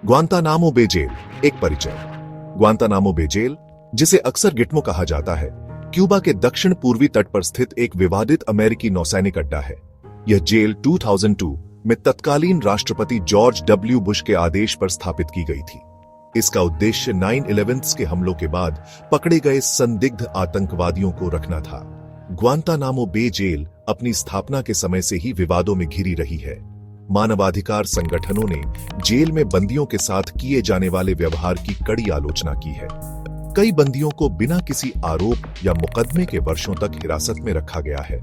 Guantanamo बे jail, एक परिचय। Guantanamo बे jail, जिसे अक्सर गिटमो कहा जाता है, क्यूबा के दक्षिण पूर्वी तट पर स्थित एक विवादित अमेरिकी नौसैनिक अड्डा है। यह जेल 2002 में तत्कालीन राष्ट्रपति जॉर्ज डब्ल्यू बुश के आदेश पर स्थापित की गई थी। इसका उद्देश्य 9/11 के हमलों के बाद पकड़े गए संदिग्ध आतंकवादियों को रखना था। ग्वांतानामो बे जेल अपनी स्थापना के समय से ही विवादों में घिरी रही है। मानवाधिकार संगठनों ने जेल में बंदियों के साथ किए जाने वाले व्यवहार की कड़ी आलोचना की है। कई बंदियों को बिना किसी आरोप या मुकदमे के वर्षों तक हिरासत में रखा गया है।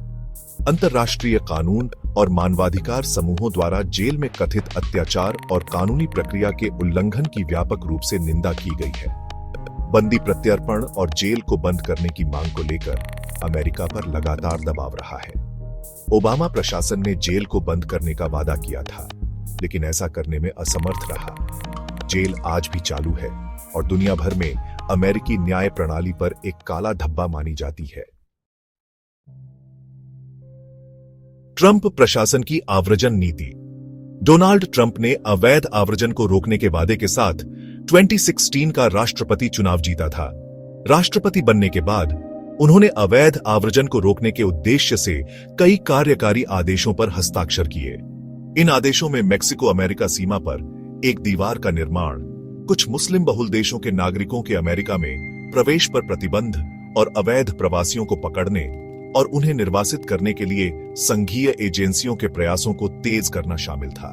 अंतर्राष्ट्रीय कानून और मानवाधिकार समूहों द्वारा जेल में कथित अत्याचार और कानूनी प्रक्रिया के उल्लंघन की व्यापक रूप से निंदा की गई है। बंदी प्रत्यर्पण और जेल को बंद करने की मांग को लेकर अमेरिका पर लगातार दबाव रहा है। ओबामा प्रशासन ने जेल को बंद करने का वादा किया था, लेकिन ऐसा करने में असमर्थ रहा। जेल आज भी चालू है और दुनिया भर में अमेरिकी न्याय प्रणाली पर एक काला धब्बा मानी जाती है। ट्रंप प्रशासन की आव्रजन नीति। डोनाल्ड ट्रंप ने अवैध आव्रजन को रोकने के वादे के साथ 2016 का राष्ट्रपति चुनाव जीता था। राष्ट्रपति बनने के बाद उन्होंने अवैध आव्रजन को रोकने के उद्देश्य से कई कार्यकारी आदेशों पर हस्ताक्षर किए। इन आदेशों में मेक्सिको अमेरिका सीमा पर एक दीवार का निर्माण, कुछ मुस्लिम बहुल देशों के नागरिकों के अमेरिका में प्रवेश पर प्रतिबंध और अवैध प्रवासियों को पकड़ने और उन्हें निर्वासित करने के लिए संघीय एजेंसियों के प्रयासों को तेज करना शामिल था।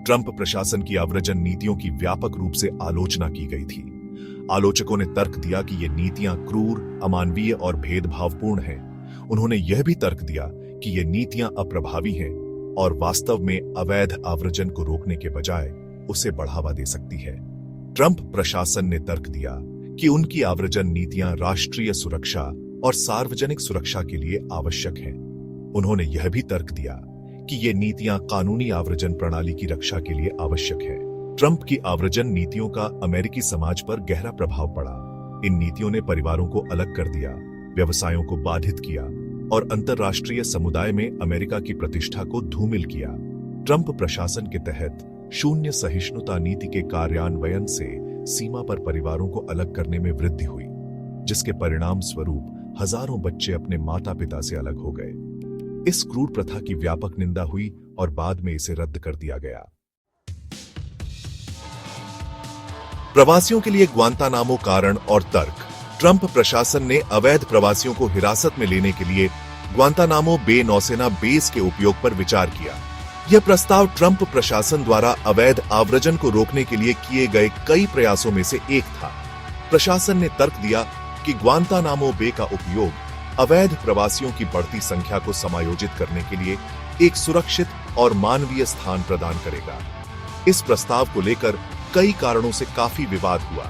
ट्रंप प्रशासन की आव्रजन नीतियों की व्यापक रूप से आलोचना की गई थी। आलोचकों ने तर्क दिया कि ये नीतियां क्रूर, अमानवीय और भेदभावपूर्ण हैं। उन्होंने यह भी तर्क दिया कि ये नीतियां अप्रभावी हैं और वास्तव में अवैध आव्रजन को रोकने के बजाय उसे बढ़ावा दे सकती है। ट्रंप प्रशासन ने तर्क दिया कि उनकी आव्रजन नीतियां राष्ट्रीय सुरक्षा और सार्वजनिक सुरक्षा के लिए आवश्यक हैं। उन्होंने यह भी तर्क दिया कि ये नीतियां कानूनी आव्रजन प्रणाली की रक्षा के लिए आवश्यक है। ट्रंप की आव्रजन नीतियों का अमेरिकी समाज पर गहरा प्रभाव पड़ा। इन नीतियों ने परिवारों को अलग कर दिया, व्यवसायों को बाधित किया और अंतर्राष्ट्रीय समुदाय में अमेरिका की प्रतिष्ठा को धूमिल किया। ट्रंप प्रशासन के तहत शून्य सहिष्णुता नीति के कार्यान्वयन से सीमा पर परिवारों को अलग करने में वृद्धि हुई, जिसके परिणाम स्वरूप हजारों बच्चे अपने माता पिता से अलग हो गए। इस क्रूर प्रथा की व्यापक निंदा हुई और बाद में इसे रद्द कर दिया गया। प्रवासियों के लिए ग्वांतानामो कारण और तर्क। ट्रंप प्रशासन ने अवैध प्रवासियों को हिरासत में लेने के लिए ग्वांतानामो बे नौसेना बेस के उपयोग पर विचार किया। यह प्रस्ताव ट्रंप प्रशासन द्वारा अवैध आव्रजन को रोकने के लिए किए गए कई प्रयासों में से एक था। प्रशासन ने तर्क दिया कि ग्वांतानामो बे का उपयोग अवैध प्रवासियों की बढ़ती संख्या को समायोजित करने के लिए एक सुरक्षित और मानवीय स्थान प्रदान करेगा। इस प्रस्ताव को लेकर कई कारणों से काफी विवाद हुआ।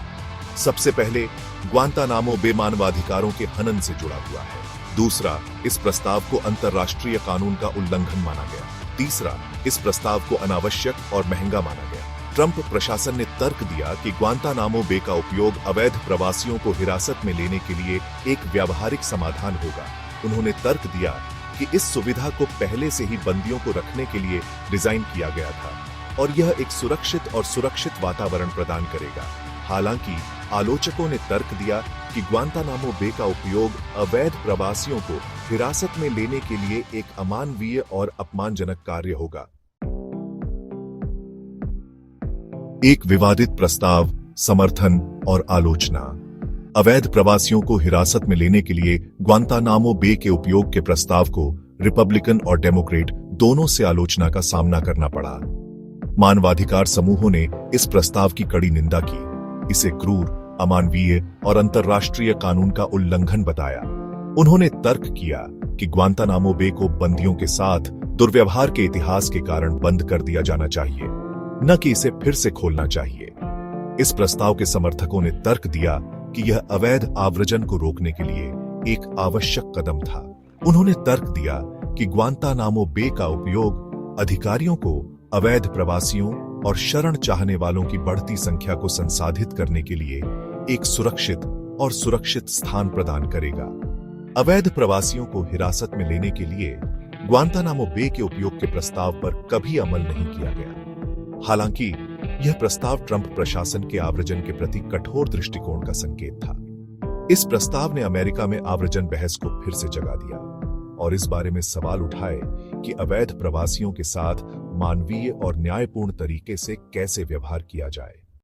सबसे पहले, ग्वांतानामो बे मानवाधिकारों के हनन से जुड़ा हुआ है। दूसरा, इस प्रस्ताव को अंतर्राष्ट्रीय कानून का उल्लंघन माना गया। तीसरा, इस प्रस्ताव को अनावश्यक और महंगा माना गया। ट्रंप प्रशासन ने तर्क दिया कि ग्वांतानामो बे का उपयोग अवैध प्रवासियों को हिरासत में लेने के लिए एक व्यावहारिक समाधान होगा। उन्होंने तर्क दिया कि इस सुविधा को पहले से ही बंदियों को रखने के लिए डिजाइन किया गया था और यह एक सुरक्षित वातावरण प्रदान करेगा। हालांकि आलोचकों ने तर्क दिया कि ग्वांतानामो बे का उपयोग अवैध प्रवासियों को हिरासत में लेने के लिए एक अमानवीय और अपमानजनक कार्य होगा। एक विवादित प्रस्ताव, समर्थन और आलोचना। अवैध प्रवासियों को हिरासत में लेने के लिए ग्वांतानामो बे के उपयोग के प्रस्ताव को रिपब्लिकन और डेमोक्रेट दोनों से आलोचना का सामना करना पड़ा। मानवाधिकार समूहों ने इस प्रस्ताव की कड़ी निंदा की, इसे क्रूर, अमानवीय और अंतर्राष्ट्रीय कानून का उल्लंघन बताया। उन्होंने तर्क किया कि ग्वांतानामो बे को बंदियों के साथ दुर्व्यवहार के इतिहास के कारण बंद कर दिया जाना चाहिए, न कि इसे फिर से खोलना चाहिए। इस प्रस्ताव के समर्थकों ने तर्क दिया कि यह अवैध आव्रजन को रोकने के लिए एक आवश्यक कदम था। उन्होंने तर्क दिया कि ग्वांतानामो बे का उपयोग अधिकारियों को अवैध प्रवासियों और शरण चाहने वालों की बढ़ती संख्या को संसाधित करने के लिए एक सुरक्षित स्थान प्रदान करेगा। अवैध प्रवासियों को हिरासत में लेने के लिए ग्वांतानामो बे के उपयोग के प्रस्ताव पर कभी अमल नहीं किया गया। हालांकि यह प्रस्ताव ट्रंप प्रशासन के आव्रजन के प्रति कठोर दृष्टिकोण का संकेत था। इस प्रस्ताव ने अमेरिका में आव्रजन बहस को फिर से जगा दिया और इस बारे में सवाल उठाए कि अवैध प्रवासियों के साथ मानवीय और न्यायपूर्ण तरीके से कैसे व्यवहार किया जाए।